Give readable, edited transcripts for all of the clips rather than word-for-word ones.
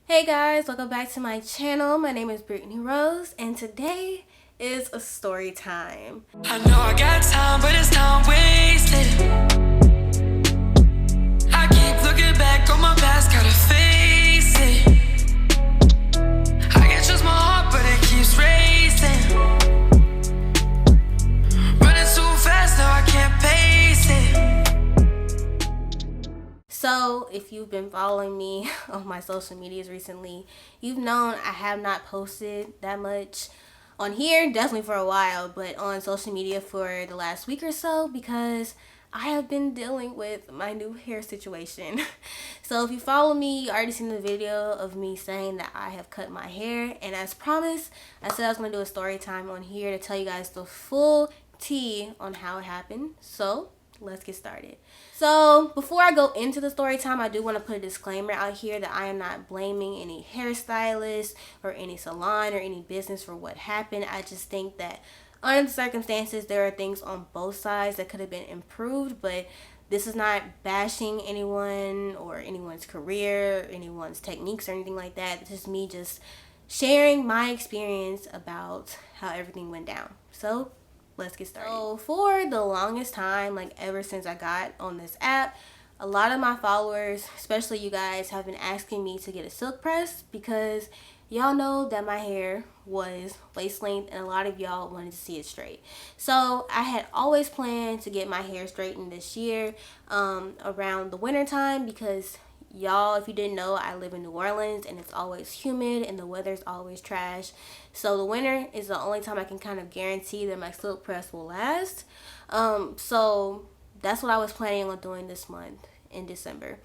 Hey guys, welcome back to my channel. My name is Brittany Rose, and today is a story time. I know I got time, but it's time wasted. I keep looking back on my past, gotta face it. I can trust my heart, but it keeps racing. Running too fast, now I can't pace it. So, if you've been following me on my social medias recently, you've known I have not posted that much on here, definitely for a while, but on social media for the last week or so because I have been dealing with my new hair situation. So if you follow me, you already seen the video of me saying that I have cut my hair, and as promised, I said I was going to do a story time on here to tell you guys the full tea on how it happened. So let's get started. So before I go into the story time, I do want to put a disclaimer out here that I am not blaming any hairstylist or any salon or any business for what happened. I just think that under the circumstances, there are things on both sides that could have been improved, but this is not bashing anyone or anyone's career, anyone's techniques or anything like that. It's just me just sharing my experience about how everything went down. So let's get started. So for the longest time, like ever since I got on this app, a lot of my followers, especially you guys, have been asking me to get a silk press because y'all know that my hair was waist length and a lot of y'all wanted to see it straight. So I had always planned to get my hair straightened this year around the winter time because y'all, if you didn't know, I live in New Orleans and it's always humid and the weather's always trash. So the winter is the only time I can kind of guarantee that my silk press will last. So that's what I was planning on doing this month in December.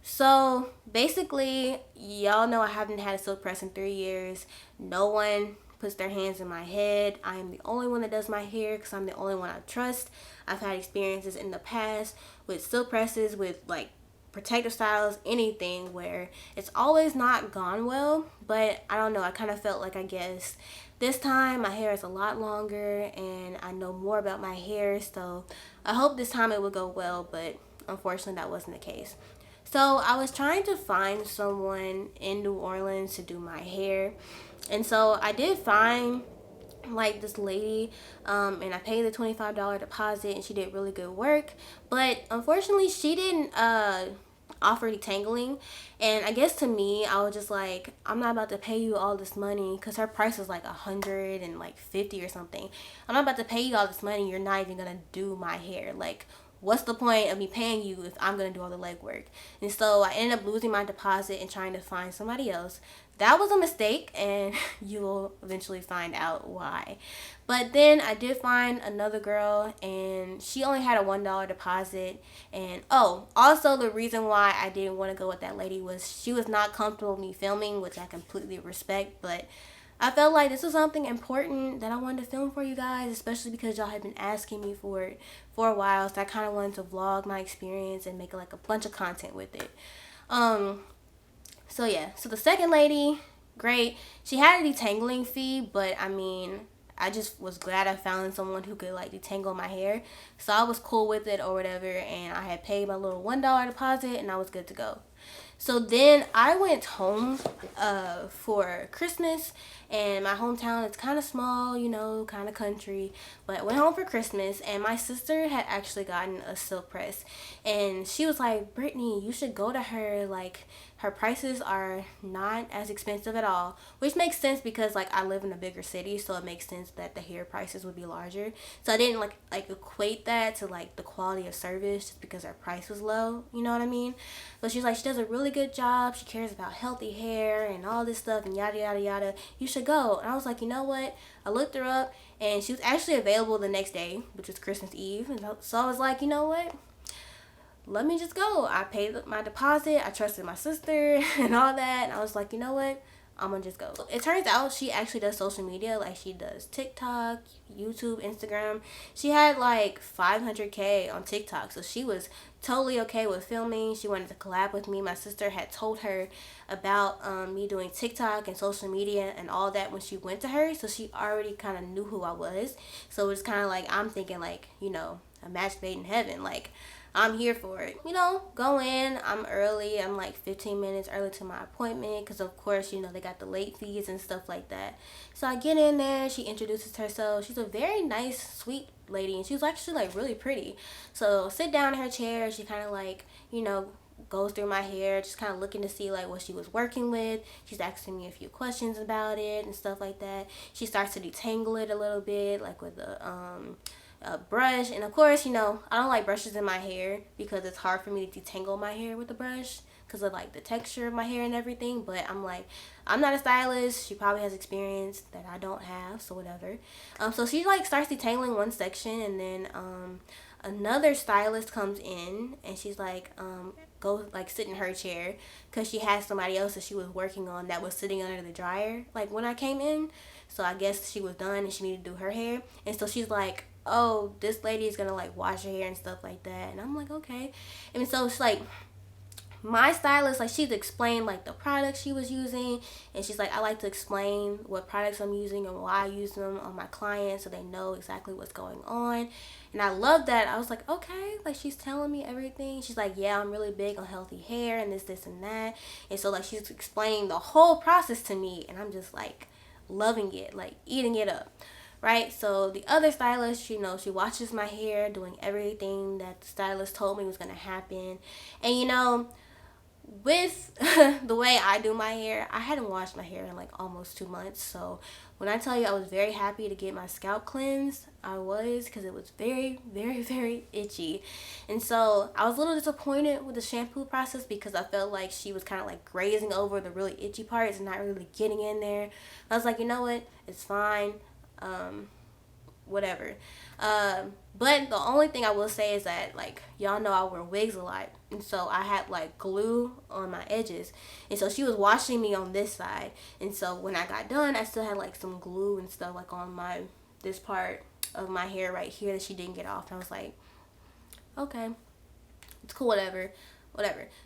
So basically, y'all know I haven't had a silk press in 3 years. No one puts their hands in my head. I am the only one that does my hair because I'm the only one I trust. I've had experiences in the past with silk presses, with like protective styles, anything where it's always not gone well. But I don't know, I kind of felt like, I guess this time my hair is a lot longer and I know more about my hair, so I hope this time it would go well, but unfortunately that wasn't the case. So I was trying to find someone in New Orleans to do my hair, and so I did find like this lady, and I paid the $25 deposit and she did really good work, but unfortunately she didn't offer detangling. And I guess to me, I was just like, I'm not about to pay you all this money, because her price was like 150 or something. I'm not about to pay you all this money, you're not even gonna do my hair. Like, what's the point of me paying you if I'm gonna do all the legwork? And so I ended up losing my deposit and trying to find somebody else. That was a mistake, and you will eventually find out why. But then I did find another girl, and she only had a $1 deposit. And oh, also the reason why I didn't want to go with that lady was she was not comfortable with me filming, which I completely respect. But I felt like this was something important that I wanted to film for you guys, especially because y'all had been asking me for it for a while. So I kind of wanted to vlog my experience and make like a bunch of content with it. So yeah, so the second lady, great. She had a detangling fee, but I mean, I just was glad I found someone who could like detangle my hair. So I was cool with it or whatever, and I had paid my little $1 deposit and I was good to go. So then I went home for Christmas, and my hometown is kind of small, you know, kind of country, but I went home for Christmas, and my sister had actually gotten a silk press, and she was like, Brittany, you should go to her, like her prices are not as expensive at all, which makes sense because like I live in a bigger city, so it makes sense that the hair prices would be larger. So I didn't like equate that to like the quality of service just because her price was low, you know what I mean? But she's like, she does a really good job, she cares about healthy hair and all this stuff and yada yada yada, you should go. And I was like, you know what, I looked her up and she was actually available the next day, which was Christmas Eve. And so I was like, you know what, let me just go. I paid my deposit, I trusted my sister and all that, and I was like, you know what, I'm gonna just go. It turns out she actually does social media, like she does TikTok, YouTube, Instagram. She had like 500K on TikTok, so she was totally okay with filming. She wanted to collab with me. My sister had told her about me doing TikTok and social media and all that when she went to her, so she already kind of knew who I was. So it was kind of like, I'm thinking like, you know, a match made in heaven. Like, I'm here for it. You know, go in. I'm early. I'm like 15 minutes early to my appointment because, of course, you know, they got the late fees and stuff like that. So I get in there. She introduces herself. She's a very nice, sweet lady, and she was actually like really pretty. So sit down in her chair. She kind of like, you know, goes through my hair, just kind of looking to see like what she was working with. She's asking me a few questions about it and stuff like that. She starts to detangle it a little bit, like with a brush. And of course, you know, I don't like brushes in my hair because it's hard for me to detangle my hair with a brush because of like the texture of my hair and everything. But I'm like, I'm not a stylist. She probably has experience that I don't have, so whatever. So she like starts detangling one section, and then another stylist comes in, and she's like, go like sit in her chair because she had somebody else that she was working on that was sitting under the dryer like when I came in. So I guess she was done and she needed to do her hair, and so she's like, oh, this lady is gonna like wash her hair and stuff like that. And I'm like, okay. And so it's like, my stylist, like, she's explained like the products she was using, and she's like, I like to explain what products I'm using and why I use them on my clients so they know exactly what's going on. And I love that. I was like, okay, like, she's telling me everything. She's like, yeah, I'm really big on healthy hair and this and that. And so like she's explaining the whole process to me, and I'm just like loving it, like eating it up. Right, so the other stylist, you know, she watches my hair, doing everything that the stylist told me was gonna happen. And you know, with the way I do my hair, I hadn't washed my hair in like almost 2 months. So when I tell you I was very happy to get my scalp cleansed, I was, because it was very, very, very itchy. And so I was a little disappointed with the shampoo process because I felt like she was kind of like grazing over the really itchy parts and not really getting in there. I was like, you know what, it's fine. Whatever. But the only thing I will say is that, like, y'all know I wear wigs a lot, and so I had like glue on my edges, and so she was washing me on this side, and so when I got done, I still had like some glue and stuff like on my this part of my hair right here that she didn't get off. And I was like, okay, it's cool, whatever.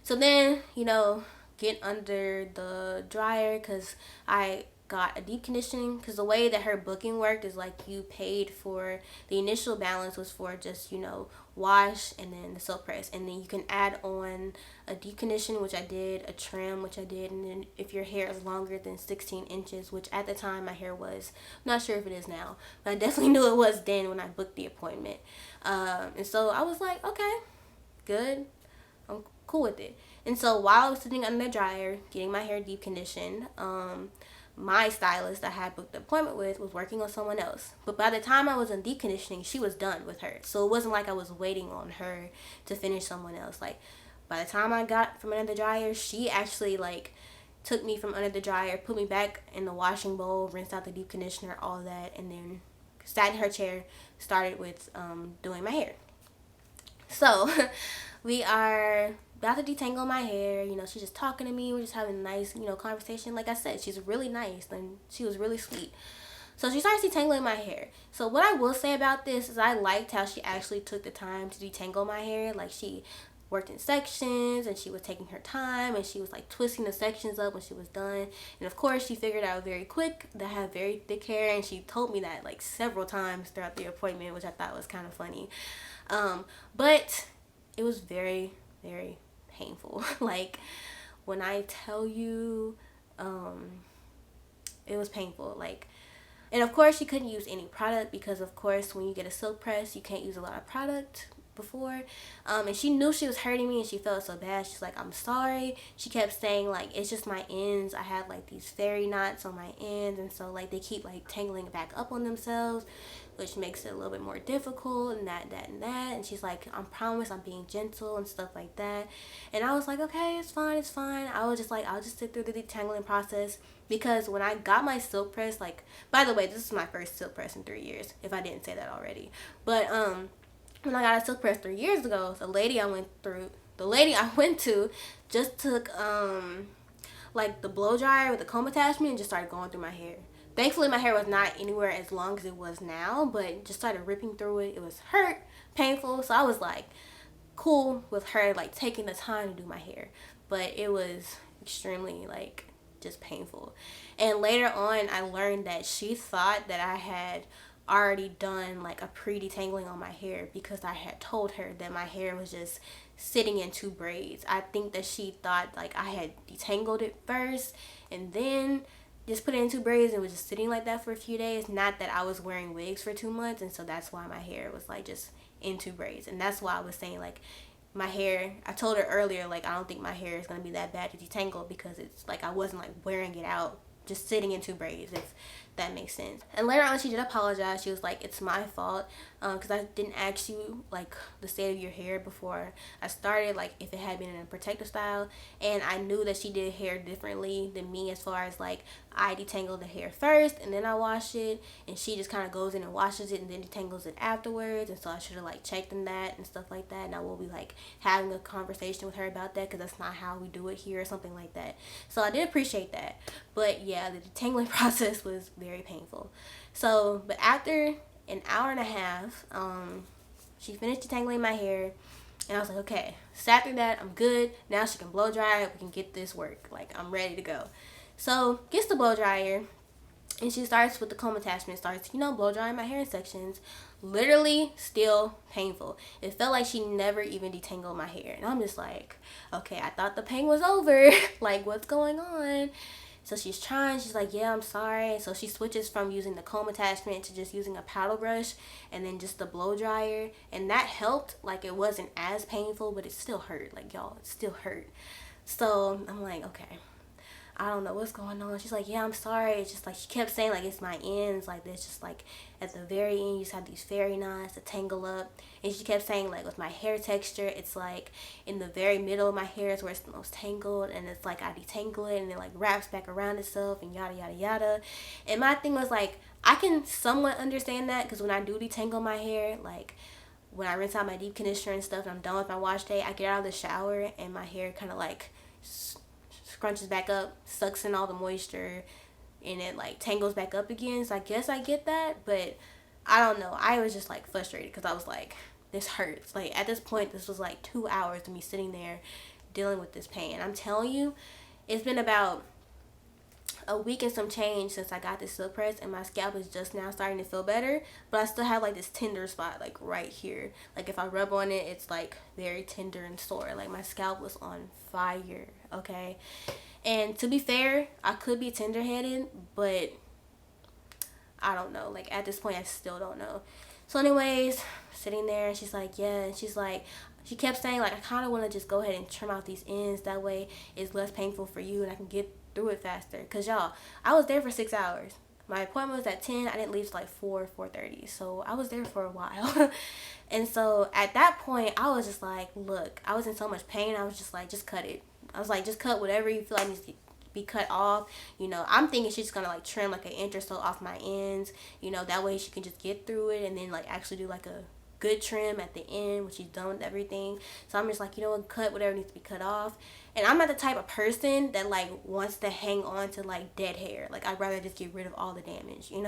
So then, you know, get under the dryer because I got a deep conditioning, because the way that her booking worked is like you paid for the initial balance was for just, you know, wash and then the silk press, and then you can add on a deep condition, which I did, a trim, which I did, and then if your hair is longer than 16 inches, which at the time my hair was, I'm not sure if it is now, but I definitely knew it was then when I booked the appointment. And so I was like, okay, good, I'm cool with it. And so while I was sitting under the dryer getting my hair deep conditioned, my stylist I had booked the appointment with was working on someone else. But by the time I was in deep conditioning, she was done with her. So it wasn't like I was waiting on her to finish someone else. Like, by the time I got from under the dryer, she actually like took me from under the dryer, put me back in the washing bowl, rinsed out the deep conditioner, all that, and then sat in her chair, started with doing my hair. So we are about to detangle my hair. You know, she's just talking to me. We're just having a nice, you know, conversation. Like I said, she's really nice and she was really sweet. So she starts detangling my hair. So what I will say about this is I liked how she actually took the time to detangle my hair. Like, she worked in sections and she was taking her time and she was like twisting the sections up when she was done. And of course she figured out very quick that I have very thick hair, and she told me that like several times throughout the appointment, which I thought was kind of funny. But it was very, very painful. Like, when I tell you, it was painful. Like, and of course she couldn't use any product because of course when you get a silk press you can't use a lot of product before. And she knew she was hurting me and she felt so bad. She's like, I'm sorry. She kept saying like, it's just my ends. I have like these fairy knots on my ends, and so like they keep like tangling back up on themselves, which makes it a little bit more difficult, and that. And she's like, I promise I'm being gentle and stuff like that. And I was like, okay, it's fine. I was just like, I'll just sit through the detangling process, because when I got my silk press, like, by the way, this is my first silk press in 3 years, if I didn't say that already. But when I got a silk press 3 years ago, the lady I went to just took like the blow dryer with the comb attachment and just started going through my hair. Thankfully my hair was not anywhere as long as it was now, but just started ripping through it. It was hurt, painful, so I was like cool with her like taking the time to do my hair, but it was extremely like just painful. And later on I learned that she thought that I had already done like a pre-detangling on my hair because I had told her that my hair was just sitting in 2 braids. I think that she thought like I had detangled it first and then just put it in 2 braids and was just sitting like that for a few days. Not that I was wearing wigs for 2 months, and so that's why my hair was like just in 2 braids. And that's why I was saying like my hair, I told her earlier like I don't think my hair is going to be that bad to detangle because it's like I wasn't like wearing it out, just sitting in 2 braids, if that makes sense. And later on she did apologize. She was like, it's my fault because I didn't ask you like the state of your hair before I started, like if it had been in a protective style, and I knew that she did hair differently than me as far as like I detangle the hair first and then I wash it, and she just kind of goes in and washes it and then detangles it afterwards. And so I should have like checked in that and stuff like that, and I will be like having a conversation with her about that because that's not how we do it here or something like that. So I did appreciate that. But yeah, the detangling process was very painful. So but after an hour and a half, she finished detangling my hair, and I was like, okay, so after that I'm good. Now she can blow dry it, we can get this work, like I'm ready to go. So gets the blow dryer, and she starts with the comb attachment, starts blow drying my hair in sections. Literally still painful. It felt like she never even detangled my hair, and I'm just like, okay, I thought the pain was over. Like, what's going on? So she's trying, she's like, yeah, I'm sorry. So she switches from using the comb attachment to just using a paddle brush and then just the blow dryer, and that helped. Like, it wasn't as painful, but it still hurt. Like, y'all, it still hurt. So I'm like, okay, I don't know what's going on. She's like, yeah, I'm sorry. It's just like she kept saying like it's my ends, like this, just like at the very end you just have these fairy knots to tangle up. And she kept saying like with my hair texture, it's like in the very middle of my hair is where it's the most tangled, and it's like I detangle it and it like wraps back around itself and yada yada yada. And my thing was like, I can somewhat understand that because when I do detangle my hair, like when I rinse out my deep conditioner and stuff and I'm done with my wash day, I get out of the shower and my hair kind of like scrunches back up, sucks in all the moisture, and it like tangles back up again. So I guess I get that, but I don't know. I was just like frustrated because I was like, this hurts. Like at this point, this was like 2 hours of me sitting there dealing with this pain. I'm telling you, it's been about a week and some change since I got this silk press, and my scalp is just now starting to feel better, but I still have like this tender spot like right here. Like if I rub on it, it's like very tender and sore. Like my scalp was on fire, okay? And to be fair, I could be tender headed, but I don't know. Like at this point I still don't know. So anyways, sitting there, and she's like, yeah, and she's like, she kept saying like, I kind of want to just go ahead and trim out these ends, that way it's less painful for you and I can get through it faster. Because y'all, I was there for 6 hours. My appointment was at 10. I didn't leave till like 4:30, so I was there for a while. And so at that point I was just like, look, I was in so much pain, I was just like, just cut it. I was like, just cut whatever you feel like needs to be cut off. I'm thinking she's gonna like trim like an inch or so off my ends, that way she can just get through it and then like actually do like a good trim at the end when she's done with everything. So I'm just like, cut whatever needs to be cut off. And I'm not the type of person that like wants to hang on to like dead hair. Like I'd rather just get rid of all the damage, And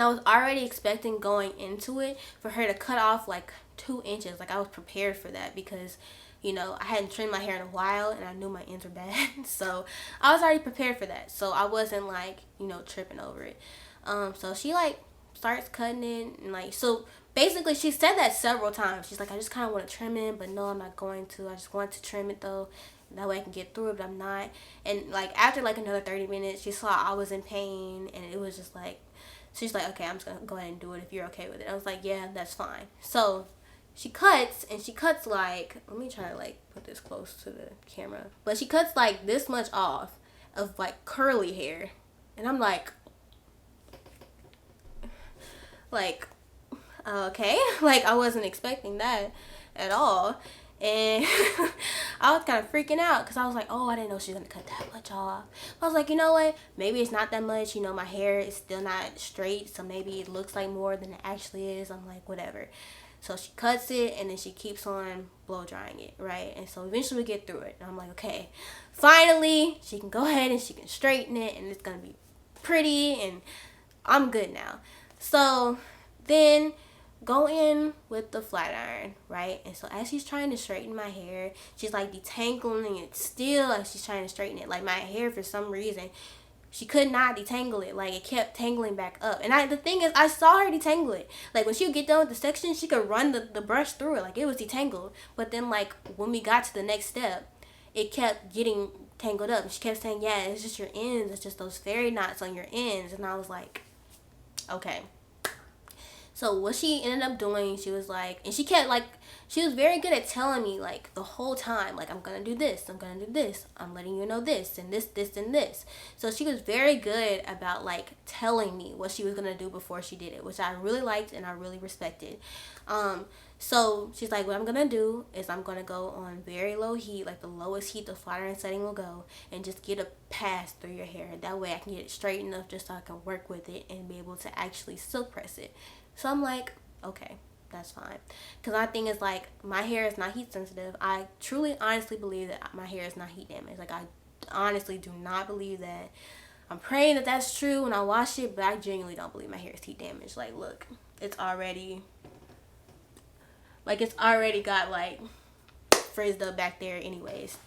I was already expecting going into it for her to cut off like 2 inches. Like I was prepared for that because I hadn't trimmed my hair in a while and I knew my ends were bad. So I was already prepared for that. So I wasn't like, tripping over it. So she like starts cutting it, and like, so basically she said that several times. She's like, I just kind of want to trim it, but no, I'm not going to. I just want to trim it though. That way I can get through it, but I'm not. And like after like another 30 minutes, she saw I was in pain, and it was just like, she's like, okay, I'm just going to go ahead and do it if you're okay with it. I was like, yeah, that's fine. So she cuts, and she cuts like, let me try to like put this close to the camera, but she cuts like this much off of like curly hair, and I'm like okay, like I wasn't expecting that at all. And I was kind of freaking out because I was like, oh, I didn't know she was gonna cut that much off. I was like, you know what, maybe it's not that much. My hair is still not straight, so maybe it looks like more than it actually is. I'm like, whatever. So she cuts it, and then she keeps on blow drying it, right? And so eventually we get through it, and I'm like, okay, finally she can go ahead and she can straighten it, and it's gonna be pretty, and I'm good now. So then go in with the flat iron, right? And so as she's trying to straighten my hair, she's like detangling it still as she's trying to straighten it. Like my hair, for some reason, she could not detangle it. Like, it kept tangling back up. And the thing is, I saw her detangle it. Like, when she would get done with the section, she could run the brush through it. Like, it was detangled. But then, like, when we got to the next step, it kept getting tangled up. And she kept saying, yeah, it's just your ends. It's just those fairy knots on your ends. And I was like, okay. So what she ended up doing, she was like, and she kept like, she was very good at telling me like the whole time, like, I'm gonna do this, I'm gonna do this, I'm letting you know this and this and this. So she was very good about like telling me what she was gonna do before she did it, which I really liked and I really respected. So she's like, what I'm gonna do is I'm gonna go on very low heat, like the lowest heat the flattering setting will go, and just get a pass through your hair. That way I can get it straight enough just so I can work with it and be able to actually silk press it. So I'm like, okay, that's fine. Because my thing is like, my hair is not heat sensitive. I truly, honestly believe that my hair is not heat damaged. Like, I honestly do not believe that. I'm praying that that's true when I wash it, but I genuinely don't believe my hair is heat damaged. Like, look, it's already got like frizzed up back there anyways.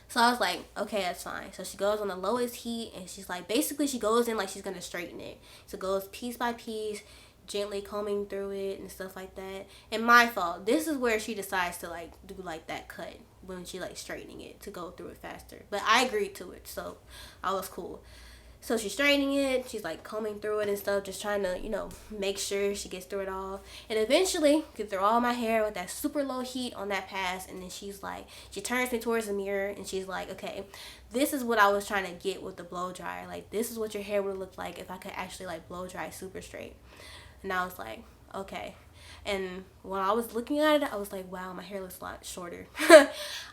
So I was like, okay, that's fine. So she goes on the lowest heat and she's like, basically she goes in like she's gonna straighten it. So it goes piece by piece, gently combing through it and stuff like that. And my fault, this is where she decides to like do like that cut when she like straightening it to go through it faster. But I agreed to it, so I was cool. So she's straightening it, she's like combing through it and stuff, just trying to, you know, make sure she gets through it all. And eventually get through all my hair with that super low heat on that pass. And then she's like, she turns me towards the mirror and she's like, okay, this is what I was trying to get with the blow dryer. Like, this is what your hair would look like if I could actually like blow dry super straight. And I was like, okay. And when I was looking at it, I was like, wow, my hair looks a lot shorter.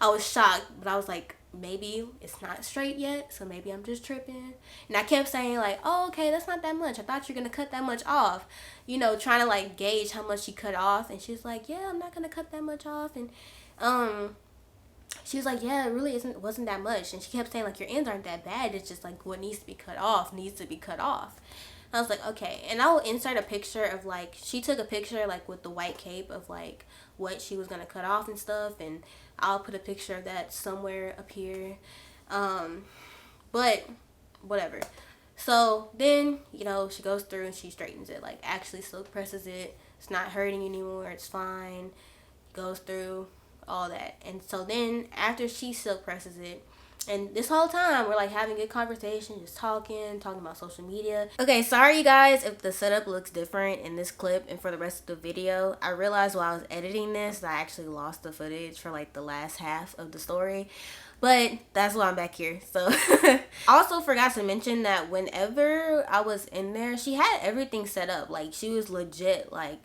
I was shocked, but I was like, maybe it's not straight yet, so maybe I'm just tripping. And I kept saying like, oh, okay, that's not that much. I thought you were going to cut that much off. You know, trying to like gauge how much she cut off. And she's like, yeah, I'm not going to cut that much off. And she was like, yeah, it really wasn't that much. And she kept saying like, your ends aren't that bad. It's just like what needs to be cut off needs to be cut off. I was like, okay. And I will insert a picture of like, she took a picture like with the white cape of like what she was gonna cut off and stuff, and I'll put a picture of that somewhere up here. But whatever. So then, you know, she goes through and she straightens it, like actually silk presses it. It's not hurting anymore, it's fine. Goes through all that. And so then after she silk presses it, and this whole time, we're like having good conversation, just talking about social media. Okay, sorry you guys if the setup looks different in this clip and for the rest of the video. I realized while I was editing this that I actually lost the footage for like the last half of the story. But that's why I'm back here. So I also forgot to mention that whenever I was in there, she had everything set up. Like, she was legit like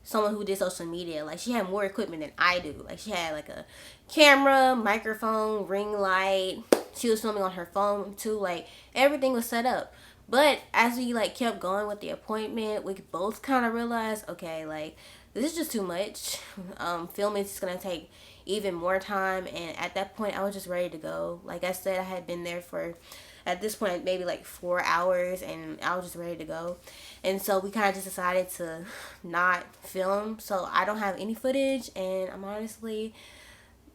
someone who did social media. Like, she had more equipment than I do. Like, she had like a camera, microphone, ring light. She was filming on her phone too. Like, everything was set up. But as we like kept going with the appointment, we both kind of realized, okay, like, this is just too much. Filming is gonna take even more time. And at that point, I was just ready to go. Like I said, I had been there for, at this point, maybe like 4 hours, and I was just ready to go. And so we kind of just decided to not film. So I don't have any footage, and I'm honestly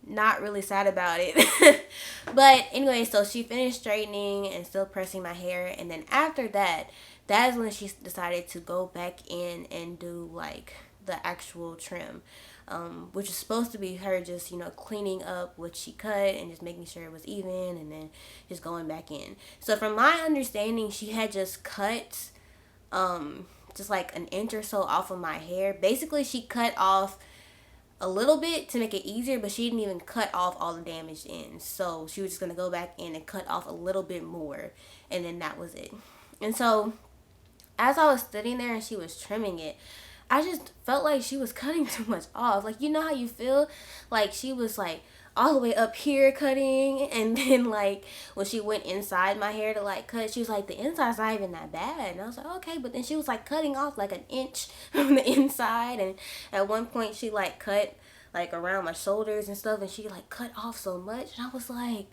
not really sad about it. But anyway, so she finished straightening and still pressing my hair. And then after that, that is when she decided to go back in and do like the actual trim. Which is supposed to be her just, you know, cleaning up what she cut and just making sure it was even, and then just going back in. So from my understanding, she had just cut just like an inch or so off of my hair. Basically, she cut off a little bit to make it easier, but she didn't even cut off all the damaged ends. So she was just gonna go back in and cut off a little bit more, and then that was it. And so as I was sitting there and she was trimming it, I just felt like she was cutting too much off. Like, you know how you feel? Like, she was like all the way up here cutting, and then like when she went inside my hair to like cut, she was like, the inside's not even that bad. And I was like, okay. But then she was like cutting off like an inch from the inside, and at one point she like cut like around my shoulders and stuff, and she like cut off so much, and I was like,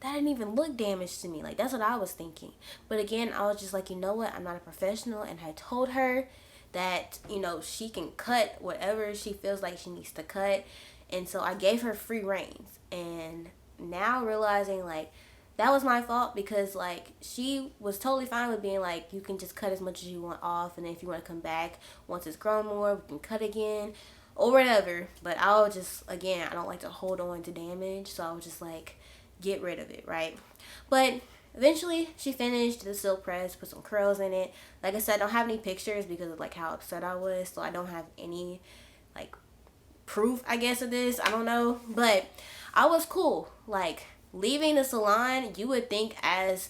that didn't even look damaged to me. Like, that's what I was thinking. But again, I was just like, you know what, I'm not a professional, and I told her that, you know, she can cut whatever she feels like she needs to cut. And so I gave her free reins. And now realizing like that was my fault because like she was totally fine with being like, you can just cut as much as you want off, and then if you want to come back once it's grown more, we can cut again or whatever. But I was just, again, I don't like to hold on to damage, so I was just like, get rid of it, right? But eventually she finished the silk press, put some curls in it. Like I said, I don't have any pictures because of like how upset I was, so I don't have any like proof, I guess, of this. I don't know, but I was cool. Like, leaving the salon, you would think, as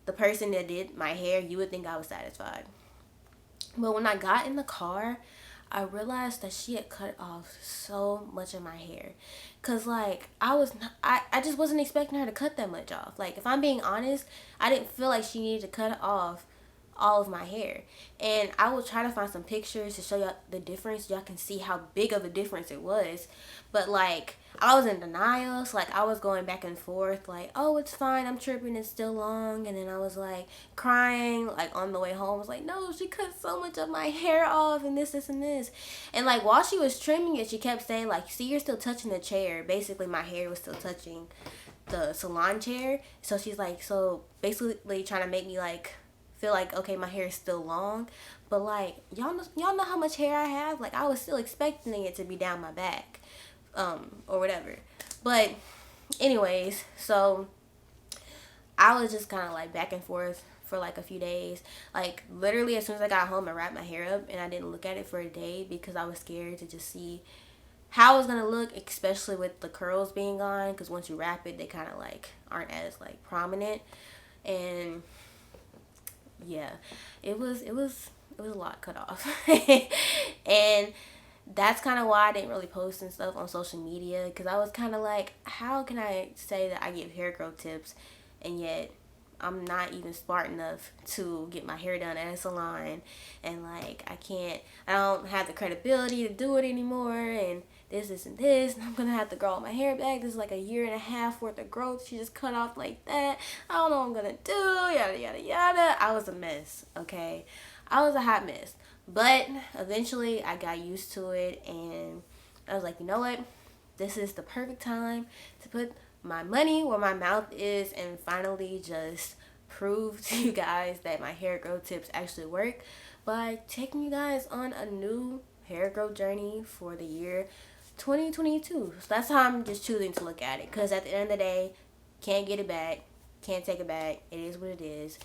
the person that did my hair, you would think I was satisfied. But when I got in the car, I realized that she had cut off so much of my hair. Cause like I just wasn't expecting her to cut that much off. Like, if I'm being honest, I didn't feel like she needed to cut off all of my hair. And I will try to find some pictures to show y'all the difference. Y'all can see how big of a difference it was. But like, I was in denial. So like, I was going back and forth like, oh, it's fine, I'm tripping, it's still long. And then I was like crying like on the way home. I was like, no, she cut so much of my hair off, and this and this. And like, while she was trimming it, she kept saying like, see, you're still touching the chair. Basically my hair was still touching the salon chair. So she's like, so basically trying to make me like feel like, okay, my hair is still long. But like, y'all know how much hair I have. Like, I was still expecting it to be down my back, or whatever. But anyways, so I was just kind of like back and forth for like a few days. Like, literally as soon as I got home, I wrapped my hair up and I didn't look at it for a day because I was scared to just see how it's gonna look, especially with the curls being gone, because once you wrap it, they kind of like aren't as like prominent. And yeah, it was a lot cut off. And that's kind of why I didn't really post and stuff on social media, because I was kind of like, how can I say that I give hair growth tips and yet I'm not even smart enough to get my hair done at a salon, and like, I don't have the credibility to do it anymore, and this and this, and I'm gonna have to grow my hair back. This is like a year and a half worth of growth she just cut off like that. I don't know what I'm gonna do, yada yada yada. I was a mess, okay? I was a hot mess. But eventually I got used to it, and I was like, you know what? This is the perfect time to put my money where my mouth is and finally just prove to you guys that my hair growth tips actually work by taking you guys on a new hair growth journey for the year 2022. So that's how I'm just choosing to look at it, because at the end of the day, can't get it back, can't take it back. It is what it is.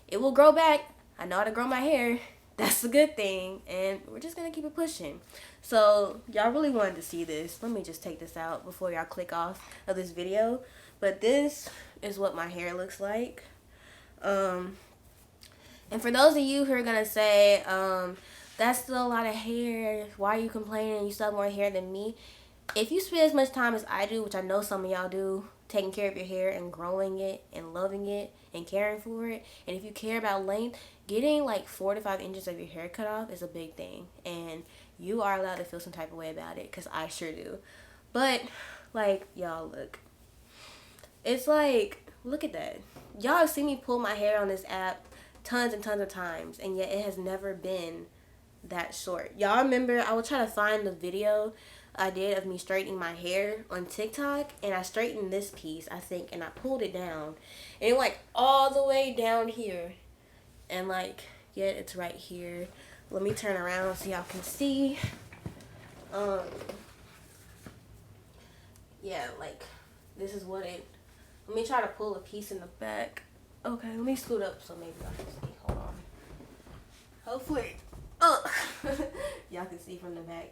It will grow back. I know how to grow my hair. That's a good thing, and we're just gonna keep it pushing. So y'all really wanted to see this. Let me just take this out before y'all click off of this video. But this is what my hair looks like. And for those of you who are gonna say, that's still a lot of hair, why are you complaining, you still have more hair than me? If you spend as much time as I do, which I know some of y'all do, taking care of your hair and growing it and loving it and caring for it, and if you care about length, getting like 4 to 5 inches of your hair cut off is a big thing, and you are allowed to feel some type of way about it, because I sure do. But like, y'all, look, it's like, look at that. Y'all have seen me pull my hair on this app tons and tons of times, and yet it has never been that short. Y'all remember, I will try to find the video I did of me straightening my hair on TikTok, and I straightened this piece, I think, and I pulled it down, and it went all the way down here, and like, yeah, it's right here. Let me turn around so y'all can see. Yeah, like, this is what it, let me try to pull a piece in the back. Okay, let me scoot up so maybe y'all can see. Hold on. Hopefully, y'all can see from the back.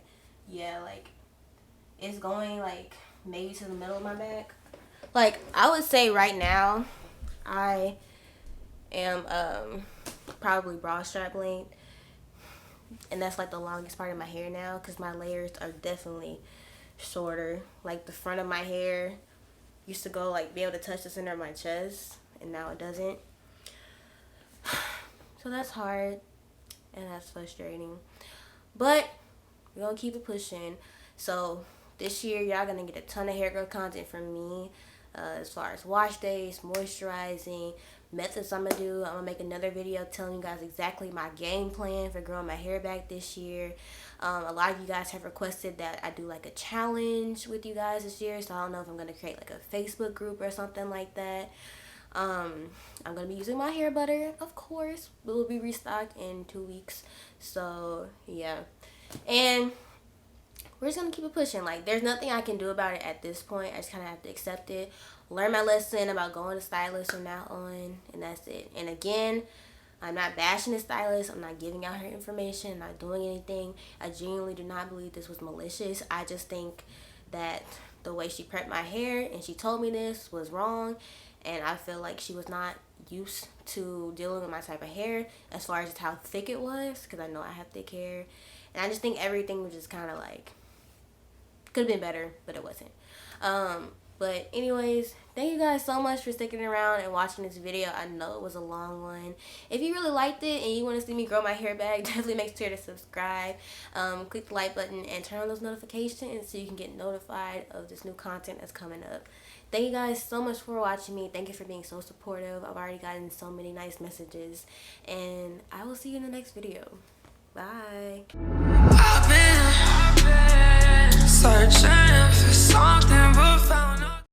Yeah, like, it's going like maybe to the middle of my back. Like, I would say right now I am probably bra strap length, and that's like the longest part of my hair now, because my layers are definitely shorter. Like, the front of my hair used to go like be able to touch the center of my chest, and now it doesn't. So that's hard and that's frustrating, but we're gonna keep it pushing. So this year, y'all gonna get a ton of hair growth content from me, as far as wash days, moisturizing, methods I'm gonna do. I'm gonna make another video telling you guys exactly my game plan for growing my hair back this year. A lot of you guys have requested that I do like a challenge with you guys this year, so I don't know if I'm gonna create like a Facebook group or something like that. I'm gonna be using my hair butter, of course. It will be restocked in 2 weeks. So yeah, and we're just gonna keep it pushing. Like, there's nothing I can do about it at this point. I just kind of have to accept it, learn my lesson about going to stylist from now on, and that's it. And again, I'm not bashing the stylist. I'm not giving out her information. I'm not doing anything. I genuinely do not believe this was malicious. I just think that the way she prepped my hair and she told me this was wrong, and I feel like she was not used to dealing with my type of hair as far as how thick it was, because I know I have thick hair, and I just think everything was just kind of like, could have been better, but it wasn't. But anyways, thank you guys so much for sticking around and watching this video. I know it was a long one. If you really liked it and you want to see me grow my hair back, definitely make sure to subscribe. Click the like button and turn on those notifications so you can get notified of this new content that's coming up. Thank you guys so much for watching me. Thank you for being so supportive. I've already gotten so many nice messages, and I will see you in the next video. Bye. I've been searching for something but found